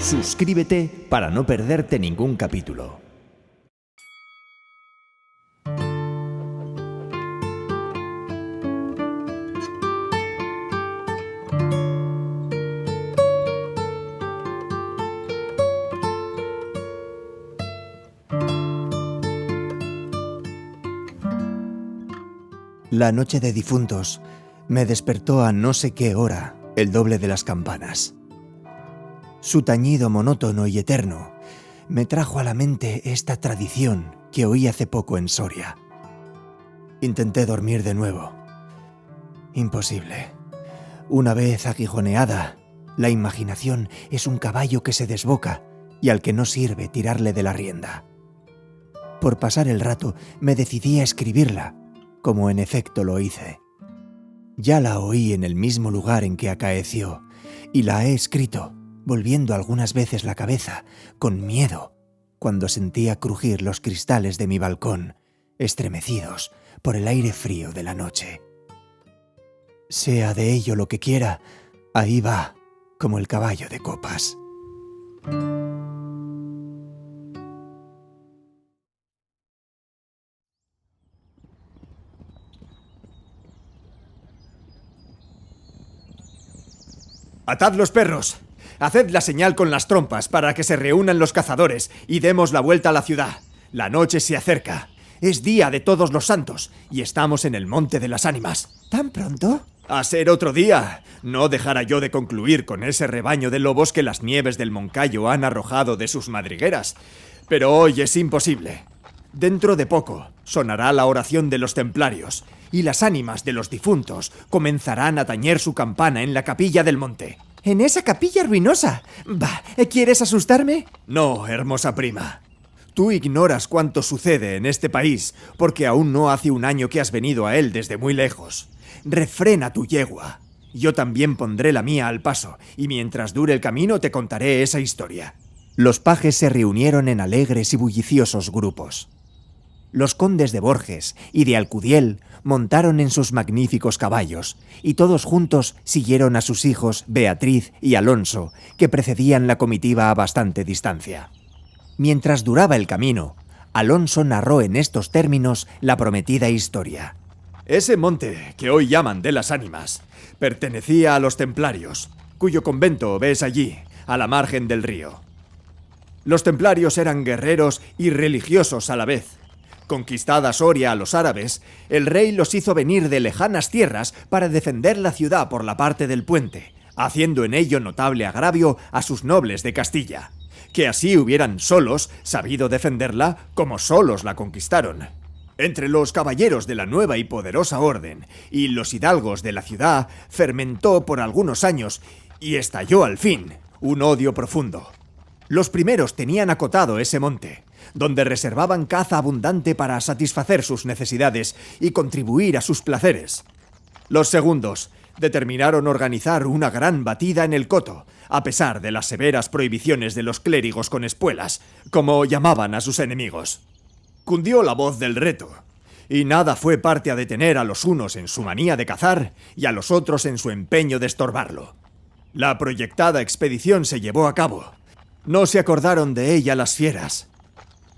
Suscríbete para no perderte ningún capítulo. La noche de difuntos me despertó a no sé qué hora el doble de las campanas. Su tañido monótono y eterno me trajo a la mente esta tradición que oí hace poco en Soria. Intenté dormir de nuevo. Imposible. Una vez aguijoneada, la imaginación es un caballo que se desboca y al que no sirve tirarle de la rienda. Por pasar el rato me decidí a escribirla, como en efecto lo hice. Ya la oí en el mismo lugar en que acaeció, y la he escrito, volviendo algunas veces la cabeza, con miedo, cuando sentía crujir los cristales de mi balcón, estremecidos por el aire frío de la noche. Sea de ello lo que quiera, ahí va, como el caballo de copas. ¡Atad los perros! Haced la señal con las trompas para que se reúnan los cazadores y demos la vuelta a la ciudad. La noche se acerca. Es día de Todos los Santos y estamos en el Monte de las Ánimas. ¿Tan pronto? A ser otro día. No dejara yo de concluir con ese rebaño de lobos que las nieves del Moncayo han arrojado de sus madrigueras. Pero hoy es imposible. Dentro de poco sonará la oración de los templarios y las ánimas de los difuntos comenzarán a tañer su campana en la capilla del monte. ¿En esa capilla ruinosa? Bah, ¿quieres asustarme? No, hermosa prima. Tú ignoras cuánto sucede en este país porque aún no hace un año que has venido a él desde muy lejos. Refrena tu yegua. Yo también pondré la mía al paso y mientras dure el camino te contaré esa historia. Los pajes se reunieron en alegres y bulliciosos grupos. Los condes de Borges y de Alcudiel montaron en sus magníficos caballos y todos juntos siguieron a sus hijos Beatriz y Alonso, que precedían la comitiva a bastante distancia. Mientras duraba el camino, Alonso narró en estos términos la prometida historia. Ese monte, que hoy llaman de las Ánimas, pertenecía a los templarios, cuyo convento ves allí, a la margen del río. Los templarios eran guerreros y religiosos a la vez. Conquistada Soria a los árabes, el rey los hizo venir de lejanas tierras para defender la ciudad por la parte del puente, haciendo en ello notable agravio a sus nobles de Castilla, que así hubieran solos sabido defenderla como solos la conquistaron. Entre los caballeros de la nueva y poderosa orden y los hidalgos de la ciudad fermentó por algunos años y estalló al fin un odio profundo. Los primeros tenían acotado ese monte, donde reservaban caza abundante para satisfacer sus necesidades y contribuir a sus placeres. Los segundos determinaron organizar una gran batida en el coto, a pesar de las severas prohibiciones de los clérigos con espuelas, como llamaban a sus enemigos. Cundió la voz del reto, y nada fue parte a detener a los unos en su manía de cazar y a los otros en su empeño de estorbarlo. La proyectada expedición se llevó a cabo. No se acordaron de ella las fieras.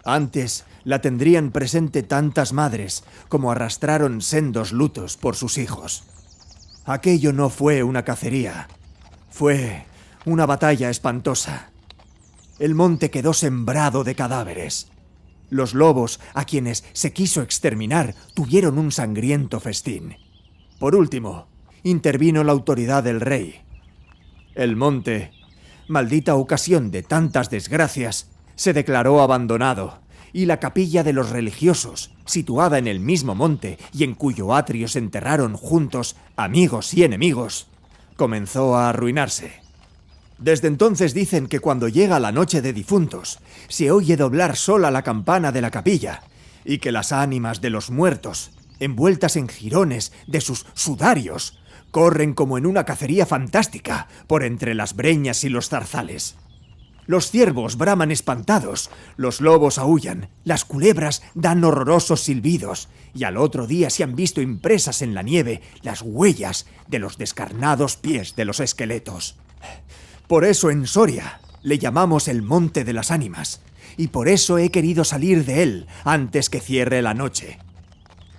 Antes la tendrían presente tantas madres como arrastraron sendos lutos por sus hijos. Aquello no fue una cacería, fue una batalla espantosa. El monte quedó sembrado de cadáveres. Los lobos, a quienes se quiso exterminar, tuvieron un sangriento festín. Por último, intervino la autoridad del rey. El monte, maldita ocasión de tantas desgracias, se declaró abandonado, y la capilla de los religiosos, situada en el mismo monte y en cuyo atrio se enterraron juntos amigos y enemigos, comenzó a arruinarse. Desde entonces dicen que cuando llega la noche de difuntos, se oye doblar sola la campana de la capilla, y que las ánimas de los muertos, envueltas en jirones de sus sudarios, corren como en una cacería fantástica por entre las breñas y los zarzales. Los ciervos braman espantados, los lobos aúllan, las culebras dan horrorosos silbidos, y al otro día se han visto impresas en la nieve las huellas de los descarnados pies de los esqueletos. Por eso en Soria Le llamamos el Monte de las Ánimas, y por eso he querido salir de él antes que cierre la noche.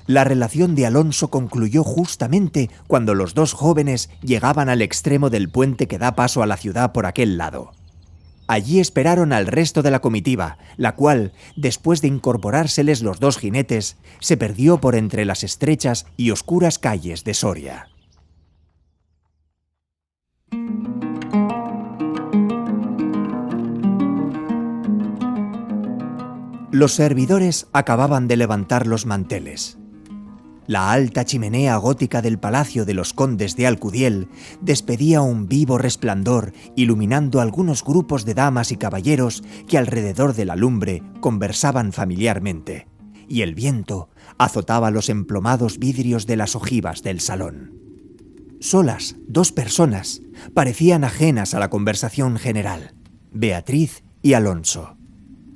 La relación de Alonso concluyó justamente cuando los dos jóvenes llegaban al extremo del puente que da paso a la ciudad por aquel lado. Allí esperaron al resto de la comitiva, la cual, después de incorporárseles los dos jinetes, se perdió por entre las estrechas y oscuras calles de Soria. Los servidores acababan de levantar los manteles. La alta chimenea gótica del palacio de los condes de Alcudiel despedía un vivo resplandor, iluminando algunos grupos de damas y caballeros que alrededor de la lumbre conversaban familiarmente, y el viento azotaba los emplomados vidrios de las ojivas del salón. Solas, dos personas parecían ajenas a la conversación general: Beatriz y Alonso.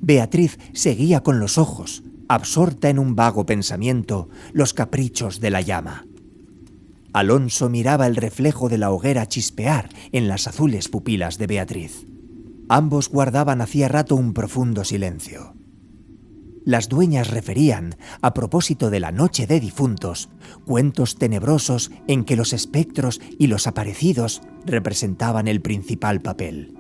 Beatriz seguía con los ojos, absorta en un vago pensamiento, los caprichos de la llama. Alonso miraba el reflejo de la hoguera chispear en las azules pupilas de Beatriz. Ambos guardaban hacía rato un profundo silencio. Las dueñas referían, a propósito de la noche de difuntos, cuentos tenebrosos en que los espectros y los aparecidos representaban el principal papel.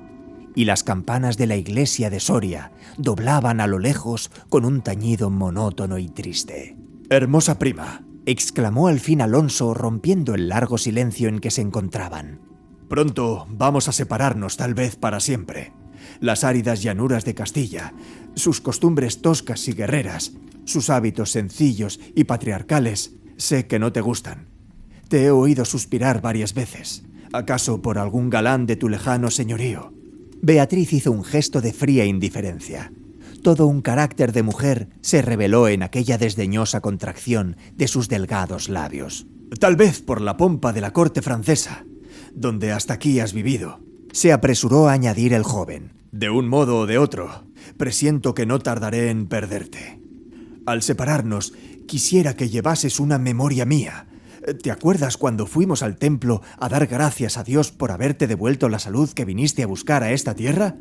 Y las campanas de la iglesia de Soria doblaban a lo lejos con un tañido monótono y triste. «Hermosa prima», exclamó al fin Alonso, rompiendo el largo silencio en que se encontraban. «Pronto vamos a separarnos, tal vez para siempre. Las áridas llanuras de Castilla, sus costumbres toscas y guerreras, sus hábitos sencillos y patriarcales, sé que no te gustan. Te he oído suspirar varias veces, acaso por algún galán de tu lejano señorío». Beatriz hizo un gesto de fría indiferencia. Todo un carácter de mujer se reveló en aquella desdeñosa contracción de sus delgados labios. «Tal vez por la pompa de la corte francesa, donde hasta aquí has vivido», se apresuró a añadir el joven. «De un modo o de otro, presiento que no tardaré en perderte. Al separarnos, quisiera que llevases una memoria mía. ¿Te acuerdas cuando fuimos al templo a dar gracias a Dios por haberte devuelto la salud que viniste a buscar a esta tierra?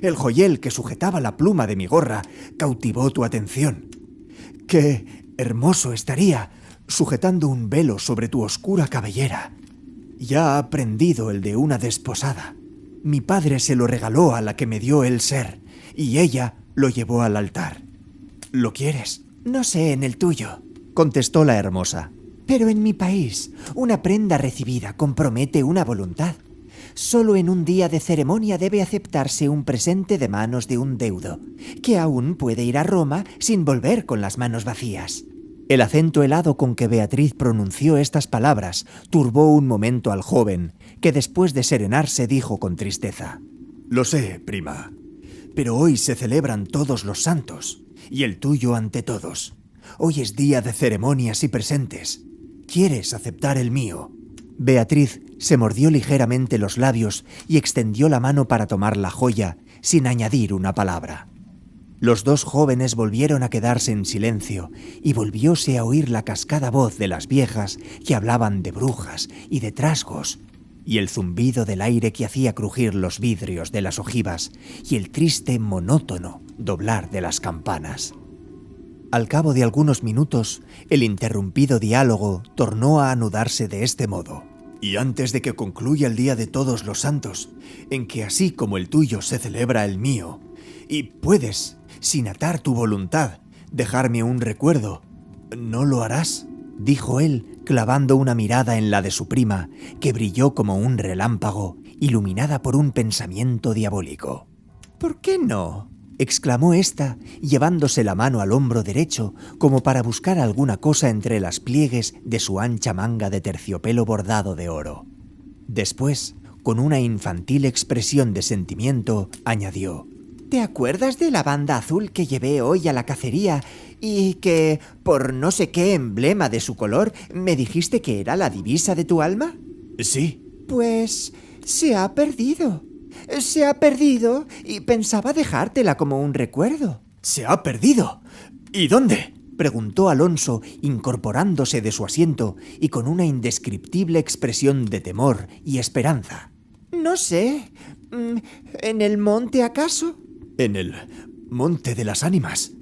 El joyel que sujetaba la pluma de mi gorra cautivó tu atención. ¡Qué hermoso estaría sujetando un velo sobre tu oscura cabellera! Ya ha prendido el de una desposada. Mi padre se lo regaló a la que me dio el ser, y ella lo llevó al altar. ¿Lo quieres?» «No sé en el tuyo», contestó la hermosa. «pero en mi país, una prenda recibida compromete una voluntad. Solo en un día de ceremonia debe aceptarse un presente de manos de un deudo, que aún puede ir a Roma sin volver con las manos vacías». El acento helado con que Beatriz pronunció estas palabras turbó un momento al joven, que después de serenarse dijo con tristeza: «Lo sé, prima, pero hoy se celebran todos los santos, y el tuyo ante todos. Hoy es día de ceremonias y presentes. ¿Quieres aceptar el mío?» Beatriz se mordió ligeramente los labios y extendió la mano para tomar la joya, sin añadir una palabra. Los dos jóvenes volvieron a quedarse en silencio y volvióse a oír la cascada voz de las viejas que hablaban de brujas y de trasgos, y el zumbido del aire que hacía crujir los vidrios de las ojivas y el triste, monótono doblar de las campanas. Al cabo de algunos minutos, el interrumpido diálogo tornó a anudarse de este modo: «Y antes de que concluya el día de todos los santos, en que así como el tuyo se celebra el mío, y puedes, sin atar tu voluntad, dejarme un recuerdo, ¿no lo harás?», dijo él, clavando una mirada en la de su prima, que brilló como un relámpago, iluminada por un pensamiento diabólico. «¿Por qué no?», exclamó ésta, llevándose la mano al hombro derecho como para buscar alguna cosa entre las pliegues de su ancha manga de terciopelo bordado de oro. Después, con una infantil expresión de sentimiento, añadió: «¿Te acuerdas de la banda azul que llevé hoy a la cacería y que, por no sé qué emblema de su color, me dijiste que era la divisa de tu alma?» «Sí». «Pues se ha perdido. Se ha perdido y pensaba dejártela como un recuerdo». «¿Se ha perdido? ¿Y dónde?», preguntó Alonso, incorporándose de su asiento y con una indescriptible expresión de temor y esperanza. «No sé. ¿En el monte acaso? En el monte de las ánimas,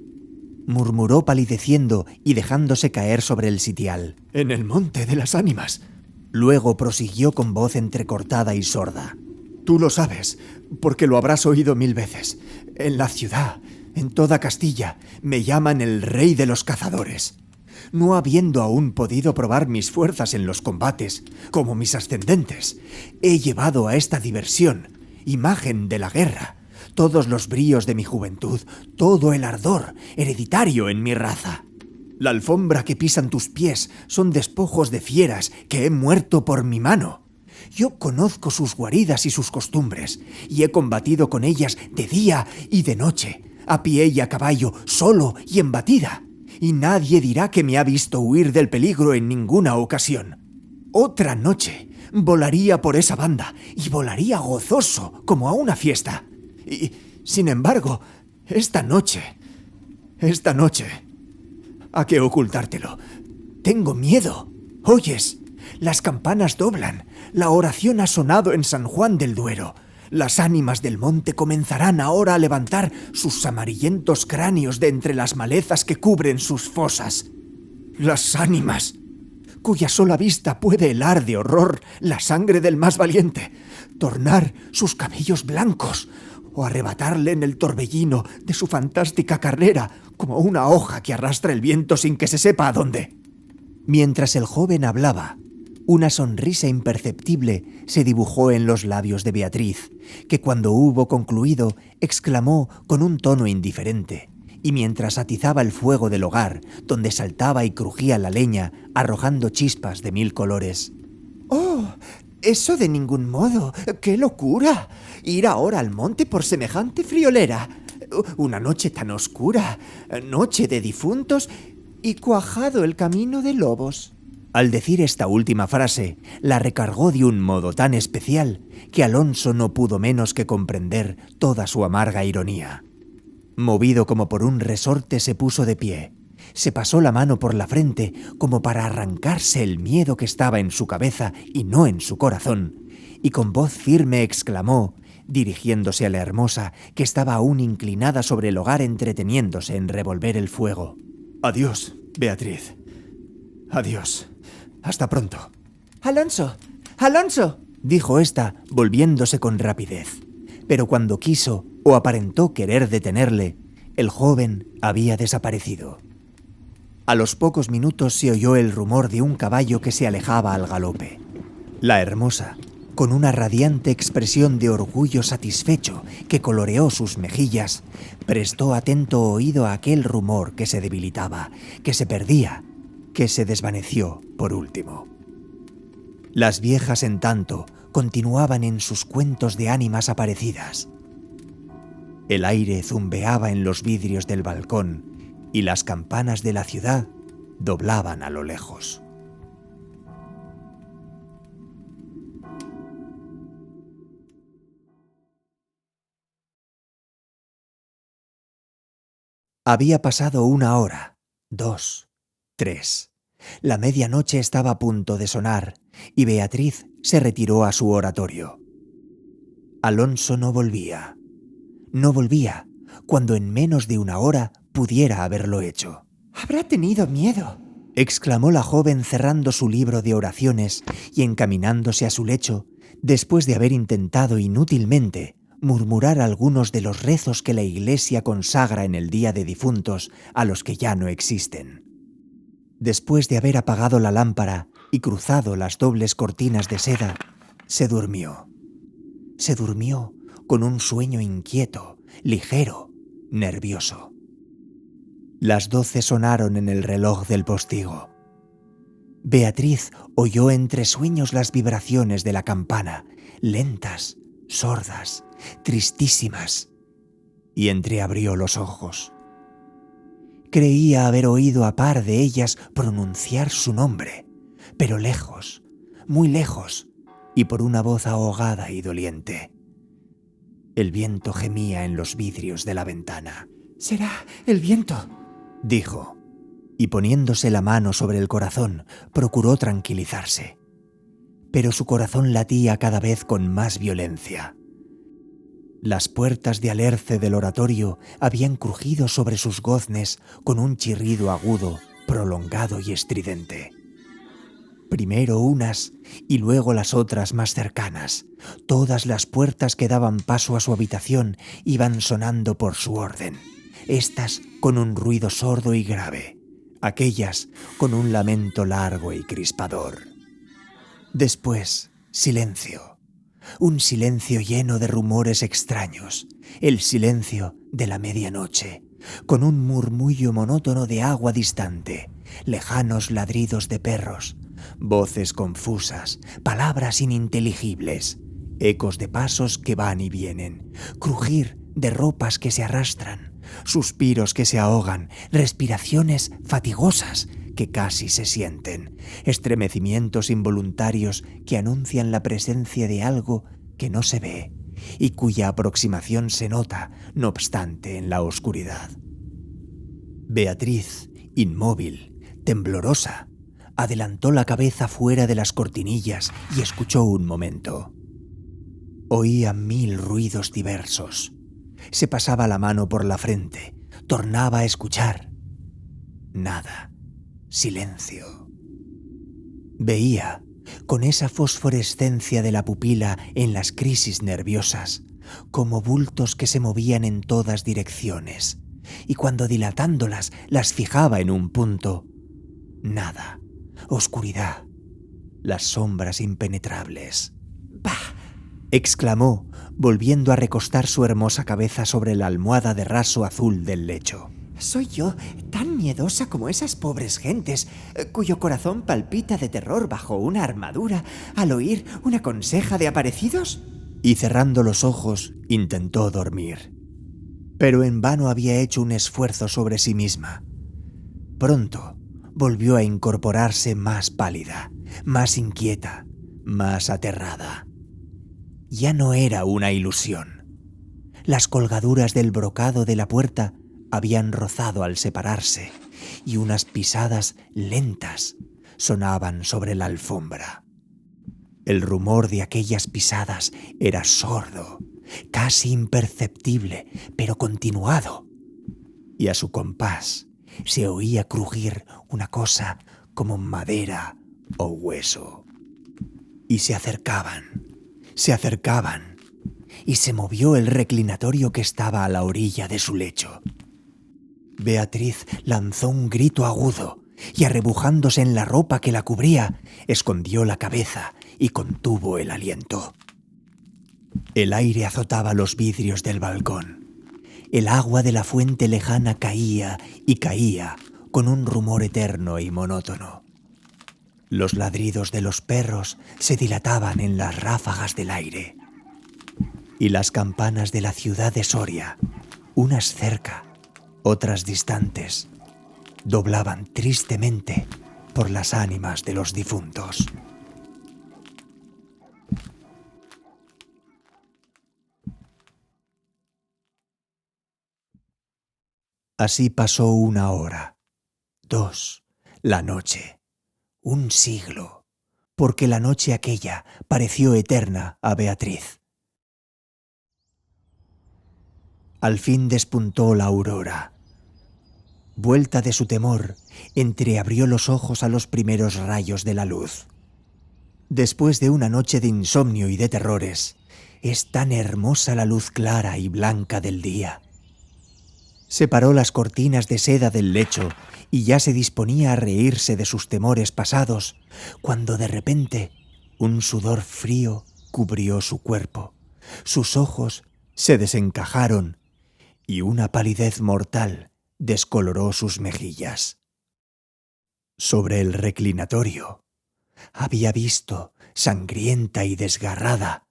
murmuró palideciendo y dejándose caer sobre el sitial. en el monte de las ánimas. Luego prosiguió con voz entrecortada y sorda. Tú lo sabes, porque lo habrás oído 1000 veces. En la ciudad, en toda Castilla, me llaman el rey de los cazadores. No habiendo aún podido probar mis fuerzas en los combates, como mis ascendentes, he llevado a esta diversión, imagen de la guerra, todos los bríos de mi juventud, todo el ardor hereditario en mi raza. La alfombra que pisan tus pies son despojos de fieras que he muerto por mi mano. Yo conozco sus guaridas y sus costumbres, y he combatido con ellas de día y de noche, a pie y a caballo, solo y en batida, y nadie dirá que me ha visto huir del peligro en ninguna ocasión. Otra noche volaría por esa banda, y volaría gozoso como a una fiesta. Y, sin embargo, esta noche... ¿A qué ocultártelo? Tengo miedo. ¿Oyes? Las campanas doblan. La oración ha sonado en San Juan del Duero. Las ánimas del monte comenzarán ahora a levantar sus amarillentos cráneos de entre las malezas que cubren sus fosas. Las ánimas, cuya sola vista puede helar de horror la sangre del más valiente, tornar sus cabellos blancos o arrebatarle en el torbellino de su fantástica carrera como una hoja que arrastra el viento sin que se sepa a dónde. Mientras el joven hablaba, una sonrisa imperceptible se dibujó en los labios de Beatriz, que cuando hubo concluido exclamó con un tono indiferente, y mientras atizaba el fuego del hogar, donde saltaba y crujía la leña, arrojando chispas de 1000 colores. ¡Oh! Eso de ningún modo. ¡Qué locura! Ir ahora al monte por semejante friolera. Una noche tan oscura, noche de difuntos y cuajado el camino de lobos. Al decir esta última frase, la recargó de un modo tan especial que Alonso no pudo menos que comprender toda su amarga ironía. Movido como por un resorte, se puso de pie. Se pasó la mano por la frente como para arrancarse el miedo que estaba en su cabeza y no en su corazón, y con voz firme exclamó, dirigiéndose a la hermosa, que estaba aún inclinada sobre el hogar entreteniéndose en revolver el fuego. Adiós, Beatriz. Adiós. Hasta pronto. ¡Alonso! ¡Alonso!, dijo ésta, volviéndose con rapidez. Pero cuando quiso, o aparentó querer detenerle, el joven había desaparecido. A los pocos minutos se oyó el rumor de un caballo que se alejaba al galope. La hermosa, con una radiante expresión de orgullo satisfecho que coloreó sus mejillas, prestó atento oído a aquel rumor que se debilitaba, que se perdía, que se desvaneció por último. Las viejas, en tanto, continuaban en sus cuentos de ánimas aparecidas. El aire zumbeaba en los vidrios del balcón y las campanas de la ciudad doblaban a lo lejos. Había pasado 1 hora, 2, 3. La medianoche estaba a punto de sonar y Beatriz se retiró a su oratorio. Alonso no volvía. No volvía cuando en menos de 1 hora pudiera haberlo hecho. «Habrá tenido miedo», exclamó la joven cerrando su libro de oraciones y encaminándose a su lecho, después de haber intentado inútilmente murmurar algunos de los rezos que la Iglesia consagra en el día de difuntos a los que ya no existen. Después de haber apagado la lámpara y cruzado las dobles cortinas de seda, se durmió. Se durmió con un sueño inquieto, ligero, nervioso. Las 12 sonaron en el reloj del postigo. Beatriz oyó entre sueños las vibraciones de la campana, lentas, sordas, tristísimas, y entreabrió los ojos. Creía haber oído a par de ellas pronunciar su nombre, pero lejos, muy lejos, y por una voz ahogada y doliente. El viento gemía en los vidrios de la ventana. «Será el viento», dijo, y poniéndose la mano sobre el corazón, procuró tranquilizarse. Pero su corazón latía cada vez con más violencia. Las puertas de alerce del oratorio habían crujido sobre sus goznes con un chirrido agudo, prolongado y estridente. Primero unas y luego las otras más cercanas. Todas las puertas que daban paso a su habitación iban sonando por su orden. Estas con un ruido sordo y grave, aquellas con un lamento largo y crispador. Después, silencio. Un silencio lleno de rumores extraños, el silencio de la medianoche, con un murmullo monótono de agua distante, lejanos ladridos de perros, voces confusas, palabras ininteligibles, ecos de pasos que van y vienen, crujir de ropas que se arrastran, suspiros que se ahogan, respiraciones fatigosas que casi se sienten, estremecimientos involuntarios que anuncian la presencia de algo que no se ve y cuya aproximación se nota, no obstante, en la oscuridad. Beatriz, inmóvil, temblorosa, adelantó la cabeza fuera de las cortinillas y escuchó un momento. Oía 1000 ruidos diversos. Se pasaba la mano por la frente, tornaba a escuchar. Nada. Silencio. Veía, con esa fosforescencia de la pupila en las crisis nerviosas, como bultos que se movían en todas direcciones, y cuando dilatándolas las fijaba en un punto, nada, oscuridad, las sombras impenetrables. ¡Bah!, exclamó, volviendo a recostar su hermosa cabeza sobre la almohada de raso azul del lecho. ¿Soy yo tan miedosa como esas pobres gentes cuyo corazón palpita de terror bajo una armadura al oír una conseja de aparecidos? Y cerrando los ojos, intentó dormir. Pero en vano había hecho un esfuerzo sobre sí misma. Pronto volvió a incorporarse más pálida, más inquieta, más aterrada. Ya no era una ilusión. Las colgaduras del brocado de la puerta habían rozado al separarse y unas pisadas lentas sonaban sobre la alfombra. El rumor de aquellas pisadas era sordo, casi imperceptible, pero continuado, y a su compás se oía crujir una cosa como madera o hueso. Y se acercaban, y se movió el reclinatorio que estaba a la orilla de su lecho. Beatriz lanzó un grito agudo y, arrebujándose en la ropa que la cubría, escondió la cabeza y contuvo el aliento. El aire azotaba los vidrios del balcón. El agua de la fuente lejana caía y caía con un rumor eterno y monótono. Los ladridos de los perros se dilataban en las ráfagas del aire. Y las campanas de la ciudad de Soria, unas cerca, otras distantes, doblaban tristemente por las ánimas de los difuntos. Así pasó 1 hora, 2, la noche, 1 siglo, porque la noche aquella pareció eterna a Beatriz. Al fin despuntó la aurora. Vuelta de su temor, entreabrió los ojos a los primeros rayos de la luz. Después de una noche de insomnio y de terrores, es tan hermosa la luz clara y blanca del día. Separó las cortinas de seda del lecho y ya se disponía a reírse de sus temores pasados, cuando de repente un sudor frío cubrió su cuerpo, sus ojos se desencajaron y una palidez mortal descoloró sus mejillas. Sobre el reclinatorio había visto, sangrienta y desgarrada,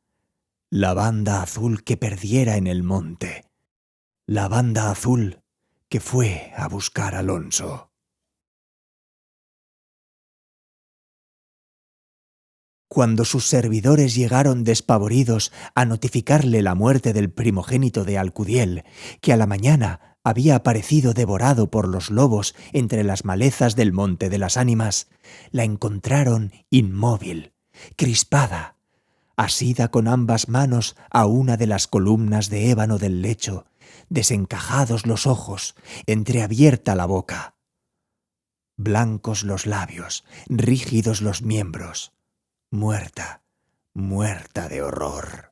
la banda azul que perdiera en el monte, la banda azul que fue a buscar a Alonso. Cuando sus servidores llegaron despavoridos a notificarle la muerte del primogénito de Alcudiel, que a la mañana había aparecido devorado por los lobos entre las malezas del Monte de las Ánimas, la encontraron inmóvil, crispada, asida con ambas manos a una de las columnas de ébano del lecho, desencajados los ojos, entreabierta la boca. Blancos los labios, rígidos los miembros. Muerta, muerta de horror.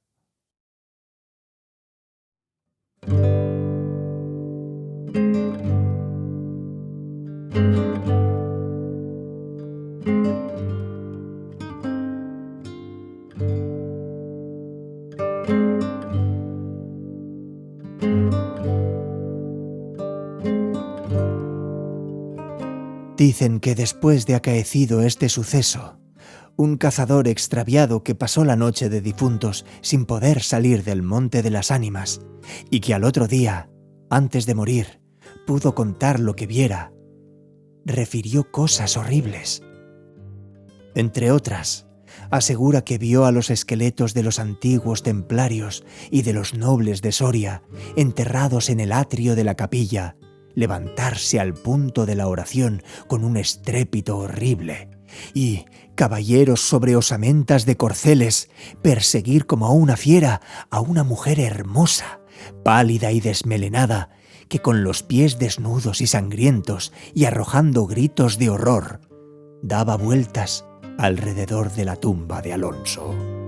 Dicen que después de acaecido este suceso, un cazador extraviado que pasó la noche de difuntos sin poder salir del Monte de las Ánimas y que al otro día, antes de morir, pudo contar lo que viera, refirió cosas horribles. Entre otras, asegura que vio a los esqueletos de los antiguos templarios y de los nobles de Soria enterrados en el atrio de la capilla, levantarse al punto de la oración con un estrépito horrible, y caballeros sobre osamentas de corceles perseguir como a una fiera a una mujer hermosa, pálida y desmelenada, que con los pies desnudos y sangrientos y arrojando gritos de horror, daba vueltas alrededor de la tumba de Alonso.